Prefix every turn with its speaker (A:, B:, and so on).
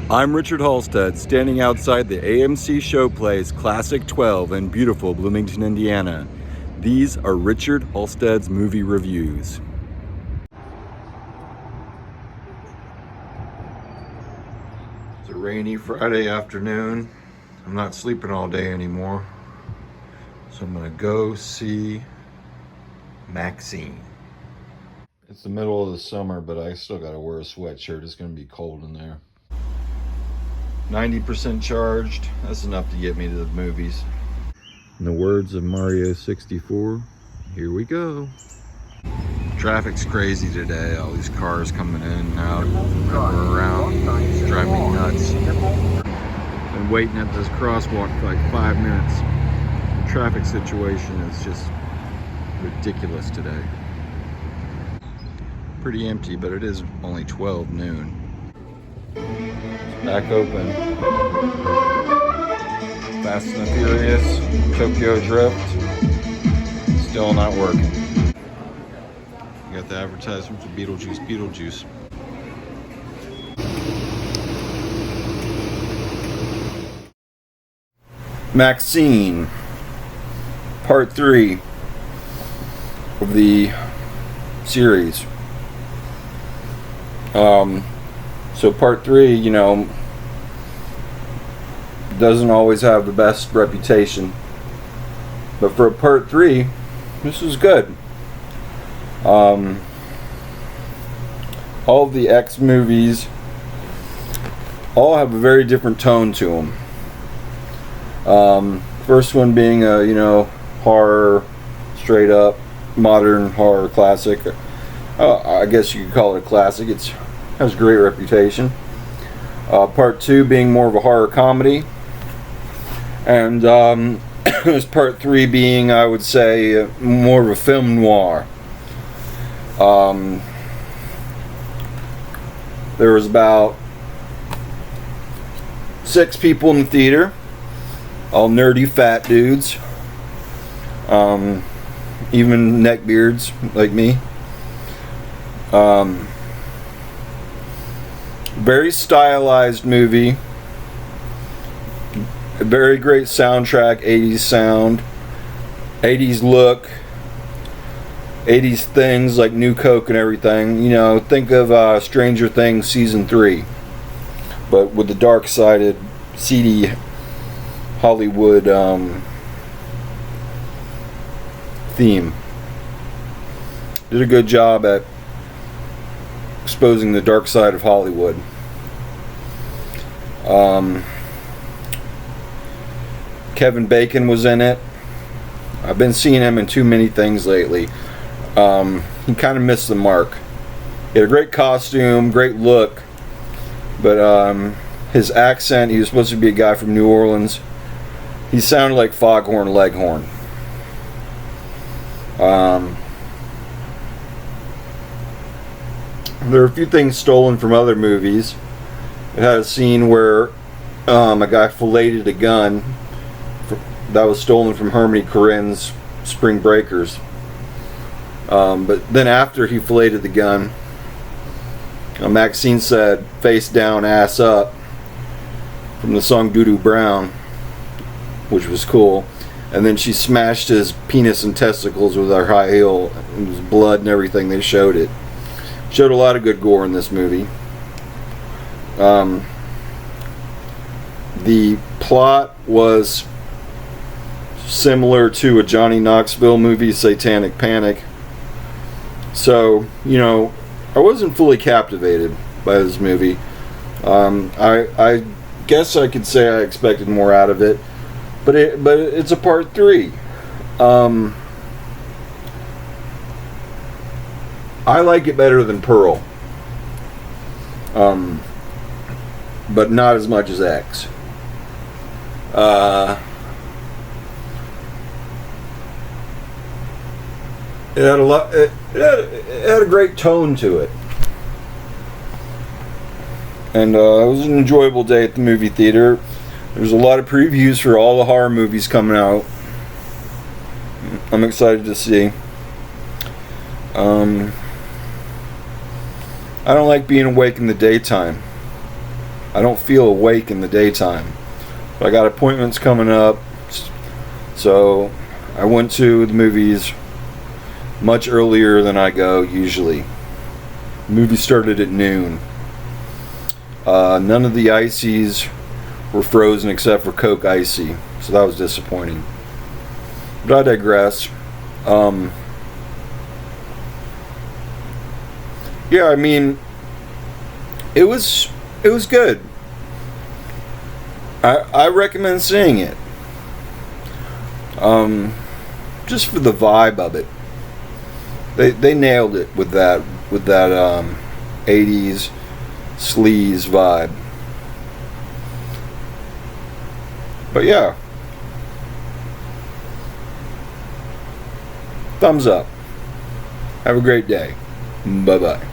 A: I'm Richard Halsted, standing outside the AMC Showplace Classic 12 in beautiful Bloomington, Indiana. These are Richard Halsted's movie reviews. It's a rainy Friday afternoon. I'm not sleeping all day anymore, so I'm gonna go see MaXXXine. It's the middle of the summer, but I still gotta wear a sweatshirt. It's gonna be cold in there. 90% charged. That's enough to get me to the movies. In the words of Mario 64, here we go. Traffic's crazy today. All these cars coming in and out, moving around, it's driving me nuts. Been waiting at this crosswalk for like 5 minutes. The traffic situation is just ridiculous today. Pretty empty, but it is only 12 noon. Back open. Fast and the Furious, Tokyo Drift, still not working. You got the advertisement for Beetlejuice. MaXXXine, part 3 of the series. So part 3, you know, doesn't always have the best reputation, but for part 3, this is good. All of the X movies all have a very different tone to them. First one being a, you know, horror, straight up modern horror classic. I guess you could call it a classic. It has a great reputation. Part 2 being more of a horror comedy, and part 3 being, I would say, more of a film noir. There was about 6 people in the theater, all nerdy fat dudes, even neckbeards like me. Very stylized movie. A very great soundtrack, 80s sound, 80s look, 80s things like New Coke and everything. You know, think of Stranger Things Season 3, but with the dark-sided, seedy Hollywood theme. Did a good job at exposing the dark side of Hollywood. Kevin Bacon was in it. I've been seeing him in too many things lately. He kind of missed the mark. He had a great costume, great look, but his accent, he was supposed to be a guy from New Orleans. He sounded like Foghorn Leghorn. There are a few things stolen from other movies. It had a scene where a guy filleted a gun that was stolen from Hermione Corinne's Spring Breakers. But then after he filleted the gun, MaXXXine said, "Face down, ass up," from the song Doo-Doo Brown, which was cool. And then she smashed his penis and testicles with her high heel. It was blood and everything. They showed it. Showed a lot of good gore in this movie. The plot was similar to a Johnny Knoxville movie, Satanic Panic. So, you know, I wasn't fully captivated by this movie. I guess I could say I expected more out of it, but it's a part 3. I like it better than Pearl, but not as much as X. It had a lot. It had a great tone to it, and it was an enjoyable day at the movie theater. There's a lot of previews for all the horror movies coming out. I'm excited to see. I don't like being awake in the daytime. I don't feel awake in the daytime. But I got appointments coming up, so I went to the movies much earlier than I go usually. The movie started at noon. None of the ices were frozen except for Coke Icy, so that was disappointing. But I digress. Yeah, I mean, it was good. I recommend seeing it. Just for the vibe of it. They nailed it with that 80s sleaze vibe. But yeah. Thumbs up. Have a great day. Bye-bye.